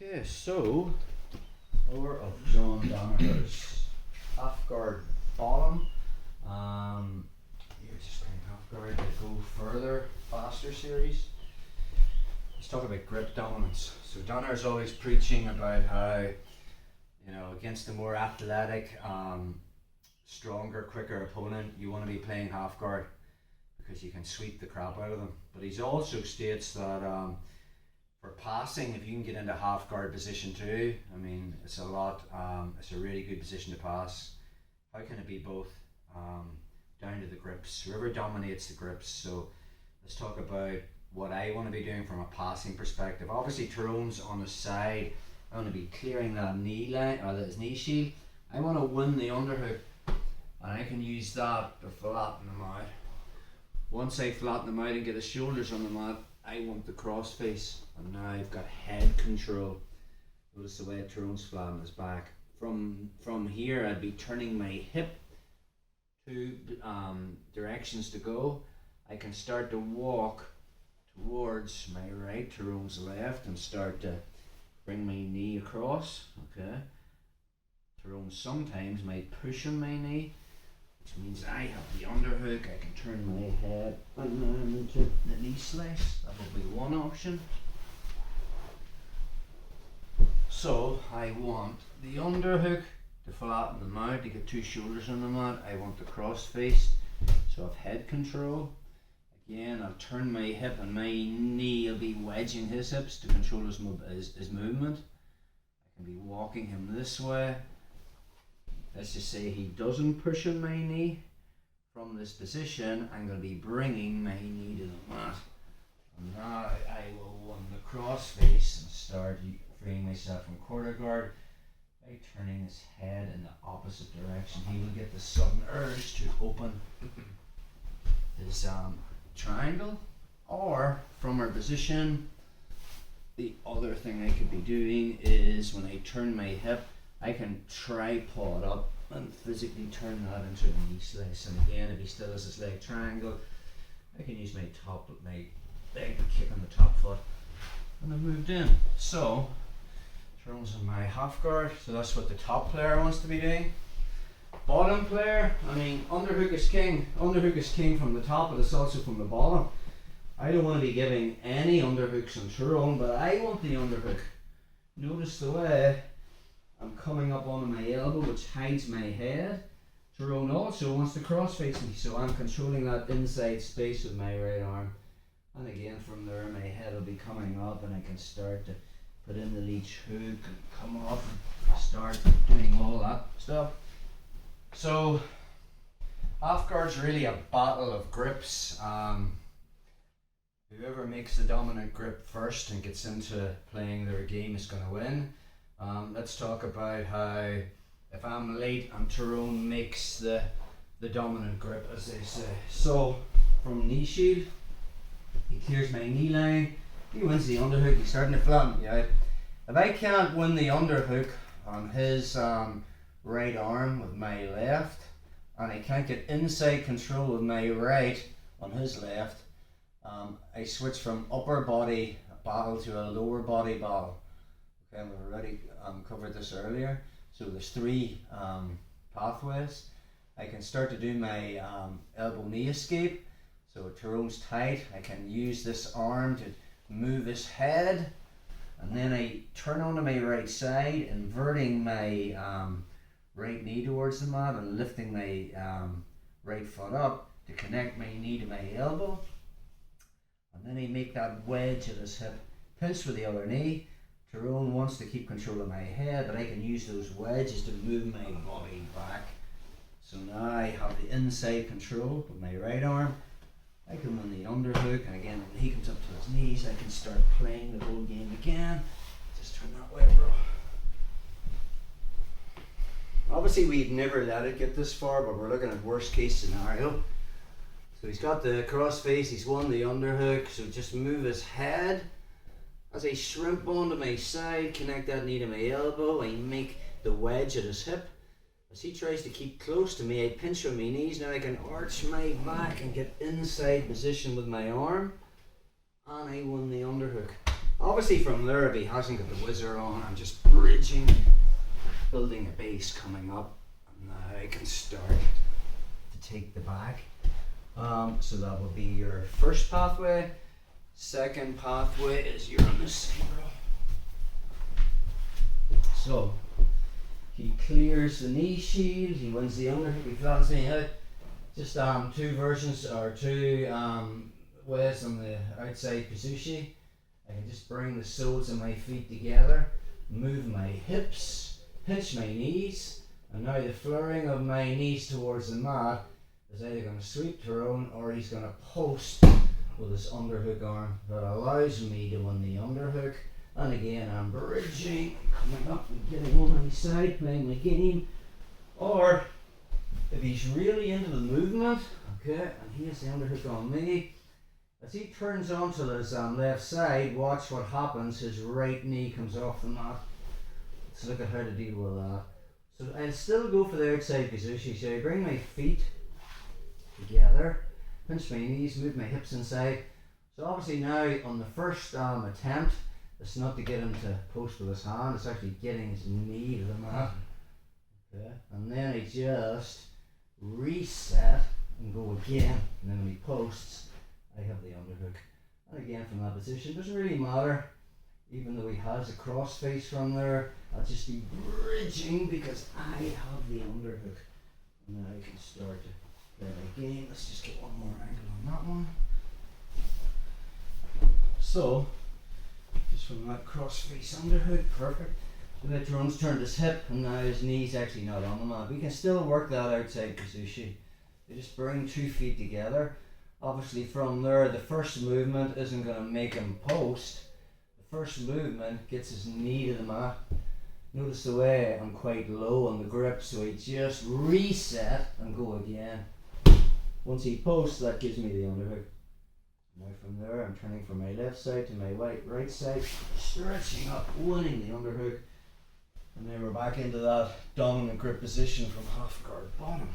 Okay, so over of John Danagher's half guard bottom. You're just playing half guard to go further, faster series. Let's talk about grip dominance. So Danagher's always preaching about how, against a more athletic, stronger, quicker opponent, you want to be playing half guard because you can sweep the crap out of them. But he also states that for passing, if you can get into half guard position too, it's a really good position to pass. How can it be both? Down to the grips. Whoever dominates the grips. So let's talk about what I want to be doing from a passing perspective. Obviously, Tyrone's on the side. I want to be clearing that knee line or his knee shield. I want to win the underhook, and I can use that to flatten him out. Once I flatten him out and get his shoulders on the mat, I want the cross face, and now I've got head control. Notice the way Tyrone's flattening his back. From here, I'd be turning my hip two directions to go. I can start to walk towards my right, Tyrone's left, and start to bring my knee across. Okay. Tyrone sometimes might push on my knee, which means I have the underhook. I can turn my head and into the knee slice. That will be one option. So I want the underhook to flatten them out, to get two shoulders on the mat. I want the cross face, so I have head control. Again, I'll turn my hip and my knee will be wedging his hips to control his movement. I can be walking him this way. Let's just say he doesn't push on my knee. From this position, I'm going to be bringing my knee to the mat. And now I will win the cross face and start freeing myself from quarter guard by turning his head in the opposite direction. He will get the sudden urge to open his triangle, or from our position, the other thing I could be doing is when I turn my hip, I can tripod up and physically turn that into a knee slice. And again, if he still has his leg triangle, I can use my leg kick on the top foot, and I've moved in. So Tyrone's on my half guard, so that's what the top player wants to be doing. Bottom player, underhook is king. Underhook is king from the top, but it's also from the bottom. I don't want to be giving any underhooks on Tyrone, but I want the underhook. Notice the way I'm coming up on my elbow, which hides my head. Tyrone also wants to cross face me, so I'm controlling that inside space with my right arm. And again, from there, my head will be coming up, and I can start to put in the leech hook and come off and start doing all that stuff. So, half guard's really a battle of grips. Whoever makes the dominant grip first and gets into playing their game is going to win. Let's talk about how if I'm late and Tyrone makes the dominant grip, as they say. So, from knee shield, he clears my knee line, he wins the underhook, he's starting to flatten me out. If I can't win the underhook on his right arm with my left, and I can't get inside control with my right on his left, I switch from upper body battle to a lower body battle. Okay, we've already covered this earlier. So there's three pathways. I can start to do my elbow knee escape. So Tyrone's tight, I can use this arm to move his head, and then I turn onto my right side, inverting my right knee towards the mat and lifting my right foot up to connect my knee to my elbow. And then I make that wedge at his hip, pinch with the other knee. Tyrone wants to keep control of my head, but I can use those wedges to move my body back. So now I have the inside control with my right arm. I can win the underhook, and again, when he comes up to his knees, I can start playing the whole game again. Just turn that way, bro. Obviously, we'd never let it get this far, but we're looking at worst case scenario. So he's got the cross face, he's won the underhook, so just move his head. As I shrimp onto my side, connect that knee to my elbow, I make the wedge at his hip. As he tries to keep close to me, I pinch on my knees. Now I can arch my back and get inside position with my arm, and I won the underhook. Obviously from there, if he hasn't got the whizzer on, I'm just bridging, building a base coming up, and now I can start to take the back. So that will be your first pathway. Second pathway is you're on the side row. So he clears the knee shield, he wins the underhook, he flattens me out. Just two versions or two ways on the outside Pisushi. I can just bring the soles of my feet together, move my hips, pinch my knees, and now the flaring of my knees towards the mat is either going to sweep Tyrone or he's going to post with his underhook arm. That allows me to win the underhook. And again, I'm bridging, coming up and getting on my side, playing my game. Or if he's really into the movement, okay, and he has the underhook on me, as he turns onto his left side, watch what happens. His right knee comes off the mat. Let's look at how to deal with that. So I'll still go for the outside position. So I bring my feet together, pinch my knees, move my hips inside. So obviously now on the first attempt, it's not to get him to post with his hand, it's actually getting his knee to the mat. Okay. And then I just reset and go again, and then when he posts, I have the underhook. And again from that position, doesn't really matter, even though he has a cross face from there, I'll just be bridging because I have the underhook. And now I can start to play my game. Let's just get one more angle on that one. So, just from that cross face underhook, perfect. So that Tyrone's turned his hip and now his knee's actually not on the mat. We can still work that outside Pisushi. You just bring 2 feet together. Obviously from there, the first movement isn't going to make him post. The first movement gets his knee to the mat. Notice the way I'm quite low on the grip, so I just reset and go again. Once he posts, that gives me the underhook. Now from there, I'm turning from my left side to my right side, stretching up, winning the underhook. And then we're back into that dominant grip position from half guard bottom.